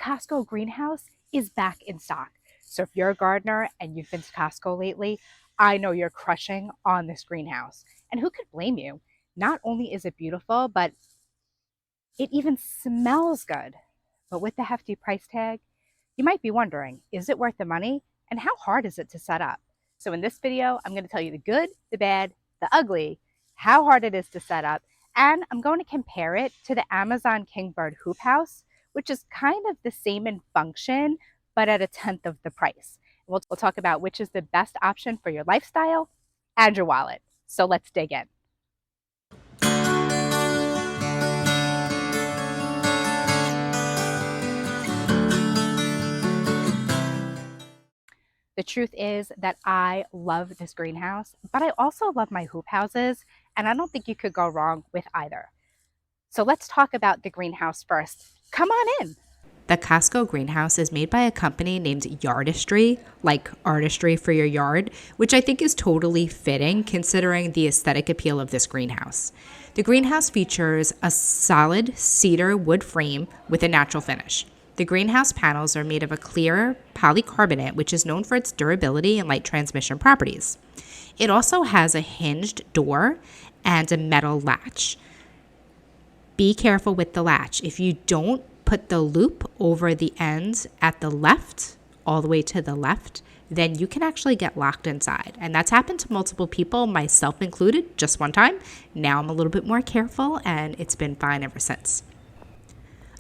Costco Greenhouse is back in stock. So if you're a gardener and you've been to Costco lately, I know you're crushing on this greenhouse. And who could blame you? Not only is it beautiful, but it even smells good. But with the hefty price tag, you might be wondering, is it worth the money? And how hard is it to set up? So in this video, I'm going to tell you the good, the bad, the ugly, how hard it is to set up, and I'm going to compare it to the Amazon Kingbird hoop house, which is kind of the same in function, but at a tenth of the price. We'll talk about which is the best option for your lifestyle and your wallet. So let's dig in. The truth is that I love this greenhouse, but I also love my hoop houses, and I don't think you could go wrong with either. So let's talk about the greenhouse first. Come on in. The Costco Greenhouse is made by a company named Yardistry, like artistry for your yard, which I think is totally fitting considering the aesthetic appeal of this greenhouse. The greenhouse features a solid cedar wood frame with a natural finish. The greenhouse panels are made of a clear polycarbonate, which is known for its durability and light transmission properties. It also has a hinged door and a metal latch. Be careful with the latch. If you don't put the loop over the end at the left, all the way to the left, then you can actually get locked inside. And that's happened to multiple people, myself included, just one time. Now I'm a little bit more careful, and it's been fine ever since.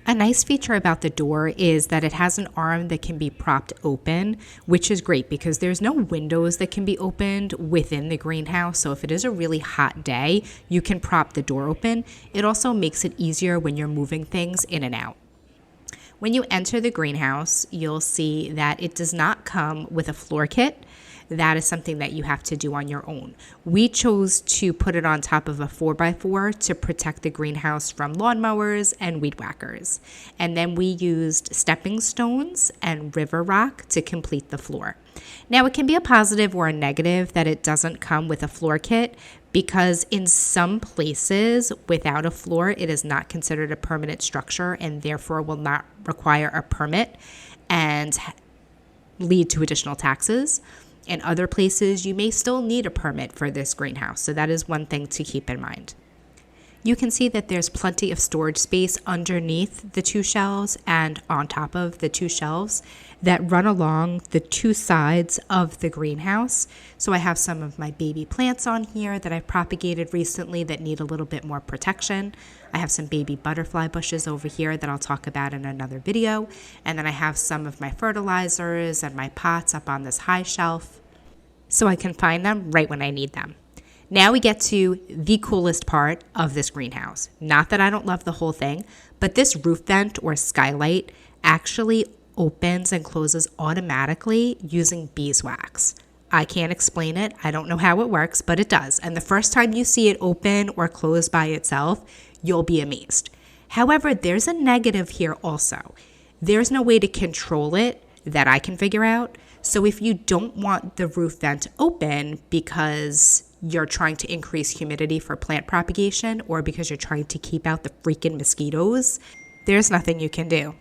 A nice feature about the door is that it has an arm that can be propped open, which is great because there's no windows that can be opened within the greenhouse. So if it is a really hot day, you can prop the door open. It also makes it easier when you're moving things in and out. When you enter the greenhouse, you'll see that it does not come with a floor kit. That is something that you have to do on your own. We chose to put it on top of a 4x4 to protect the greenhouse from lawnmowers and weed whackers. And then we used stepping stones and river rock to complete the floor. Now, it can be a positive or a negative that it doesn't come with a floor kit because in some places without a floor, it is not considered a permanent structure and therefore will not require a permit and lead to additional taxes. In other places, you may still need a permit for this greenhouse, so that is one thing to keep in mind. You can see that there's plenty of storage space underneath the two shelves and on top of the two shelves that run along the two sides of the greenhouse. So I have some of my baby plants on here that I've propagated recently that need a little bit more protection. I have some baby butterfly bushes over here that I'll talk about in another video. And then I have some of my fertilizers and my pots up on this high shelf so I can find them right when I need them. Now we get to the coolest part of this greenhouse. Not that I don't love the whole thing, but this roof vent or skylight actually opens and closes automatically using beeswax. I can't explain it. I don't know how it works, but it does. And the first time you see it open or close by itself, you'll be amazed. However, there's a negative here also. There's no way to control it that I can figure out. So if you don't want the roof vent open because you're trying to increase humidity for plant propagation or because you're trying to keep out the freaking mosquitoes, there's nothing you can do.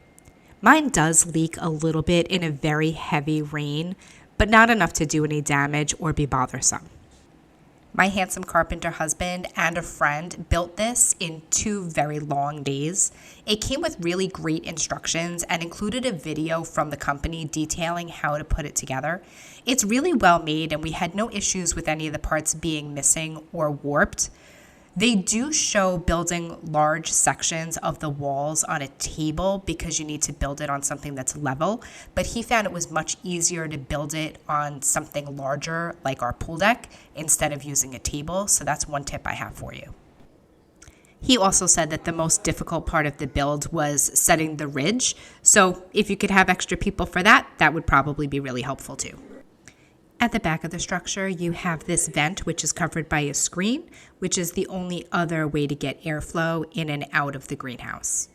Mine does leak a little bit in a very heavy rain, but not enough to do any damage or be bothersome. My handsome carpenter husband and a friend built this in 2 very long days. It came with really great instructions and included a video from the company detailing how to put it together. It's really well made and we had no issues with any of the parts being missing or warped. They do show building large sections of the walls on a table because you need to build it on something that's level, but he found it was much easier to build it on something larger like our pool deck instead of using a table, so that's one tip I have for you. He also said that the most difficult part of the build was setting the ridge, so if you could have extra people for that, that would probably be really helpful too. At the back of the structure, you have this vent, which is covered by a screen, which is the only other way to get airflow in and out of the greenhouse.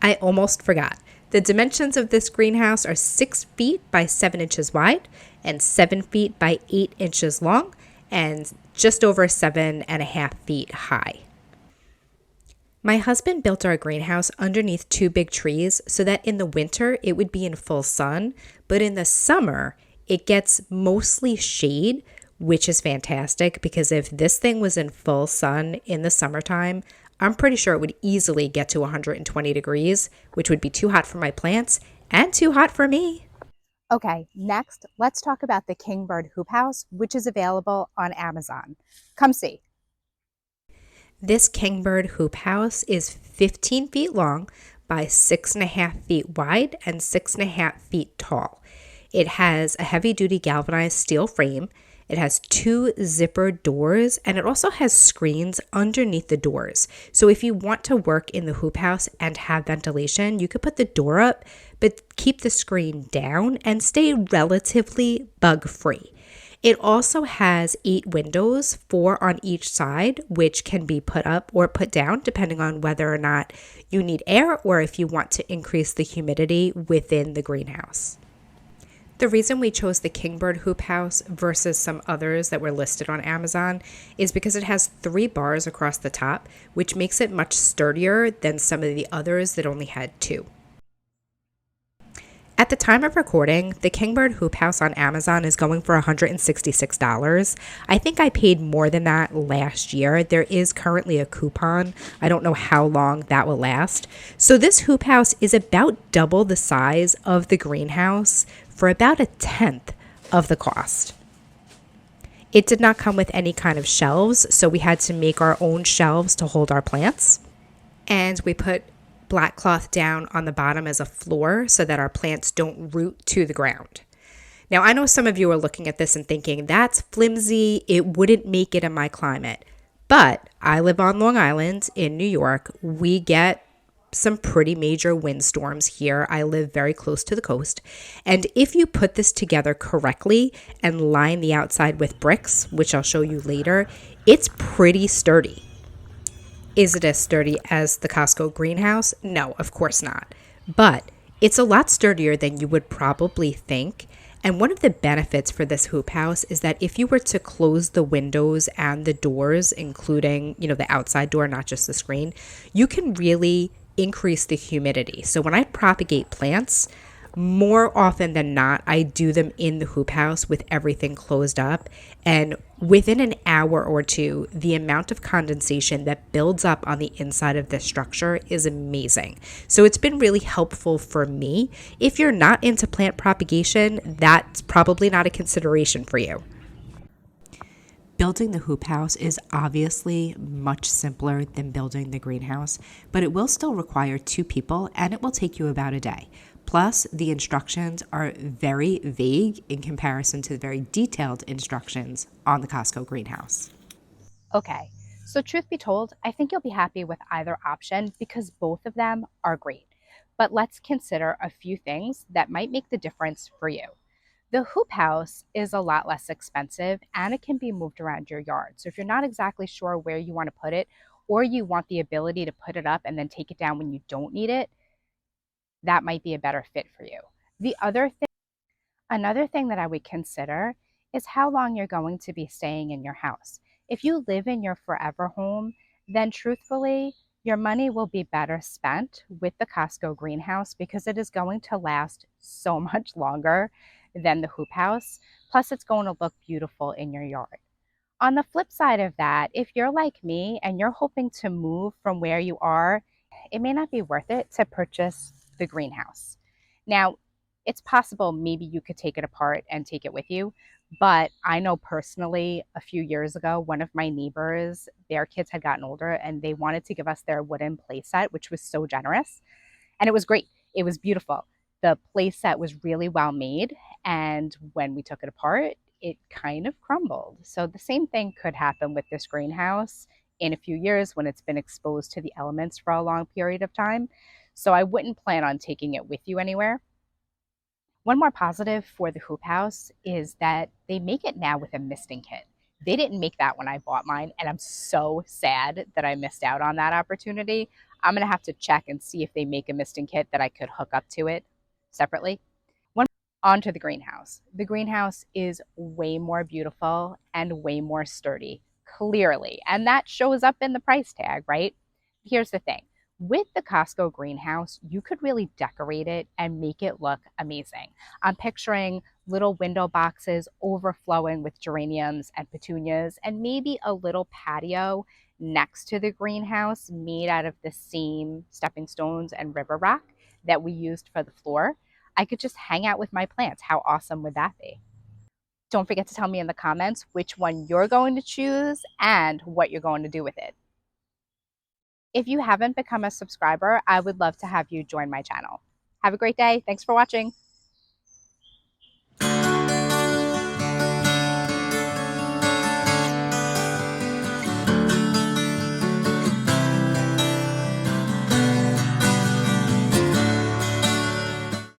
I almost forgot. The dimensions of this greenhouse are 6 feet by 7 inches wide and 7 feet by 8 inches long and just over 7.5 feet high. My husband built our greenhouse underneath two big trees so that in the winter it would be in full sun, but in the summer it gets mostly shade, which is fantastic because if this thing was in full sun in the summertime, I'm pretty sure it would easily get to 120 degrees, which would be too hot for my plants and too hot for me. Okay, next, let's talk about the Kingbird Hoop House, which is available on Amazon. Come see. This kingbird hoop house is 15 feet long by 6.5 feet wide and 6.5 feet tall. It has a heavy duty galvanized steel frame. It has two zipper doors and it also has screens underneath the doors. So if you want to work in the hoop house and have ventilation, you could put the door up, but keep the screen down and stay relatively bug free. It also has 8 windows, 4 on each side, which can be put up or put down depending on whether or not you need air or if you want to increase the humidity within the greenhouse. The reason we chose the Kingbird Hoop House versus some others that were listed on Amazon is because it has 3 bars across the top, which makes it much sturdier than some of the others that only had 2. At the time of recording, the Kingbird Hoop House on Amazon is going for $166. I think I paid more than that last year. There is currently a coupon. I don't know how long that will last. So this hoop house is about double the size of the greenhouse for about 1/10 of the cost. It did not come with any kind of shelves, so we had to make our own shelves to hold our plants. And we put black cloth down on the bottom as a floor so that our plants don't root to the ground. Now, I know some of you are looking at this and thinking, that's flimsy, it wouldn't make it in my climate. But I live on Long Island in New York. We get some pretty major windstorms here. I live very close to the coast. And if you put this together correctly and line the outside with bricks, which I'll show you later, it's pretty sturdy. Is it as sturdy as the Costco Greenhouse? No, of course not. But it's a lot sturdier than you would probably think. And one of the benefits for this hoop house is that if you were to close the windows and the doors, including, the outside door, not just the screen, you can really increase the humidity. So when I propagate plants, more often than not, I do them in the hoop house with everything closed up. And within an hour or two, the amount of condensation that builds up on the inside of this structure is amazing. So it's been really helpful for me. If you're not into plant propagation, that's probably not a consideration for you. Building the hoop house is obviously much simpler than building the greenhouse, but it will still require 2 people and it will take you about a day. Plus, the instructions are very vague in comparison to the very detailed instructions on the Costco Greenhouse. Okay, so truth be told, I think you'll be happy with either option because both of them are great. But let's consider a few things that might make the difference for you. The hoop house is a lot less expensive and it can be moved around your yard. So if you're not exactly sure where you want to put it, or you want the ability to put it up and then take it down when you don't need it, that might be a better fit for you. The other thing, Another thing that I would consider is how long you're going to be staying in your house. If you live in your forever home, then truthfully, your money will be better spent with the Costco greenhouse because it is going to last so much longer than the hoop house. Plus, it's going to look beautiful in your yard. On the flip side of that, if you're like me and you're hoping to move from where you are, it may not be worth it to purchase the greenhouse. Now, it's possible maybe you could take it apart and take it with you, but I know personally a few years ago, one of my neighbors, their kids had gotten older and they wanted to give us their wooden play set, which was so generous. And it was great. It was beautiful. The play set was really well made. And when we took it apart, it kind of crumbled. So the same thing could happen with this greenhouse in a few years when it's been exposed to the elements for a long period of time. So I wouldn't plan on taking it with you anywhere. One more positive for the hoop house is that they make it now with a misting kit. They didn't make that when I bought mine, and I'm so sad that I missed out on that opportunity. I'm going to have to check and see if they make a misting kit that I could hook up to it separately. One onto the greenhouse. The greenhouse is way more beautiful and way more sturdy, clearly. And that shows up in the price tag, right? Here's the thing. With the Costco greenhouse, you could really decorate it and make it look amazing. I'm picturing little window boxes overflowing with geraniums and petunias, and maybe a little patio next to the greenhouse made out of the same stepping stones and river rock that we used for the floor. I could just hang out with my plants. How awesome would that be? Don't forget to tell me in the comments which one you're going to choose and what you're going to do with it. If you haven't become a subscriber, I would love to have you join my channel. Have a great day. Thanks for watching.